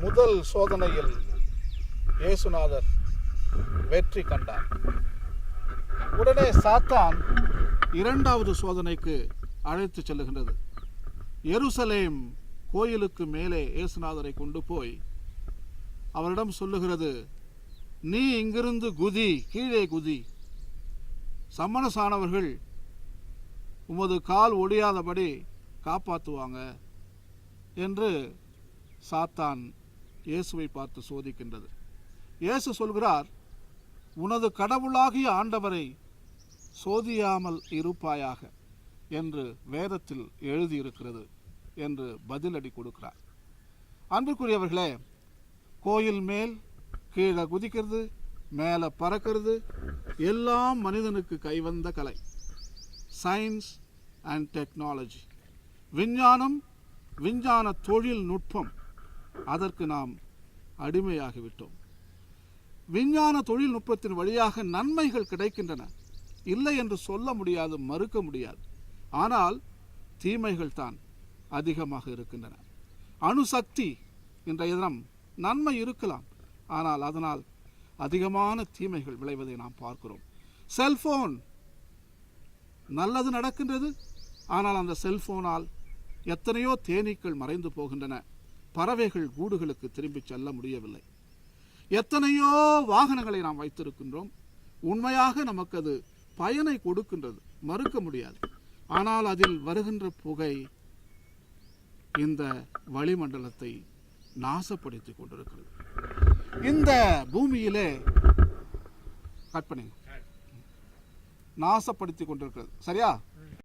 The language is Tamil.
முதல் சோதனையில் இயேசுநாதர் வெற்றி கண்டார். உடனே சாத்தான் இரண்டாவது சோதனைக்கு அழைத்து செல்லுகின்றது. எருசலேம் கோயிலுக்கு மேலே இயேசுநாதரை கொண்டு போய் அவரிடம் சொல்லுகிறது, நீ இங்கிருந்து குதி, கீழே குதி, சம்மனசானவர்கள் உமது கால் ஒடியாதபடி காப்பாற்றுவாங்க என்று சாத்தான் இயேசுவை பார்த்து சோதிக்கின்றது. இயேசு சொல்கிறார், உனது கடவுளாகிய ஆண்டவரை சோதியாமல் இருப்பாயாக என்று வேதத்தில் எழுதியிருக்கிறது என்று பதிலடி கொடுக்கிறார். அன்புக்குரியவர்களே, கோயில் மேல் கீழே குதிக்கிறது, மேலே பறக்கிறது எல்லாம் மனிதனுக்கு கைவந்த கலை. சயின்ஸ் அண்ட் டெக்னாலஜி, விஞ்ஞானம், விஞ்ஞான தொழில்நுட்பம், அதற்கு நாம் அடிமையாகிவிட்டோம். விஞ்ஞான தொழில்நுட்பத்தின் வழியாக நன்மைகள் கிடைக்கின்றன, இல்லை என்று சொல்ல முடியாது, மறுக்க முடியாது. ஆனால் தீமைகள் தான் அதிகமாக இருக்கின்றன. அணுசக்தி இன்றைய தினம் நன்மை இருக்கலாம், ஆனால் அதனால் அதிகமான தீமைகள் விளைவதை நாம் பார்க்கிறோம். செல்போன் நல்லது நடக்கின்றது, ஆனால் அந்த செல்போனால் எத்தனையோ தேனீக்கள் மறைந்து போகின்றன, பறவைகள் கூடுகளுக்கு திரும்பி செல்ல முடியவில்லை. எத்தனையோ வாகனங்களை நாம் வைத்திருக்கின்றோம், உண்மையாக நமக்கு அது பயனை கொடுக்கின்றது, மறுக்க முடியாது. ஆனால் அதில் வருகின்ற புகை இந்த வளிமண்டலத்தை நாசப்படுத்தி கொண்டிருக்கிறது. இந்த பூமியிலே கற்பனை நாசப்படுத்தி கொண்டிருக்கிறது. சரியா?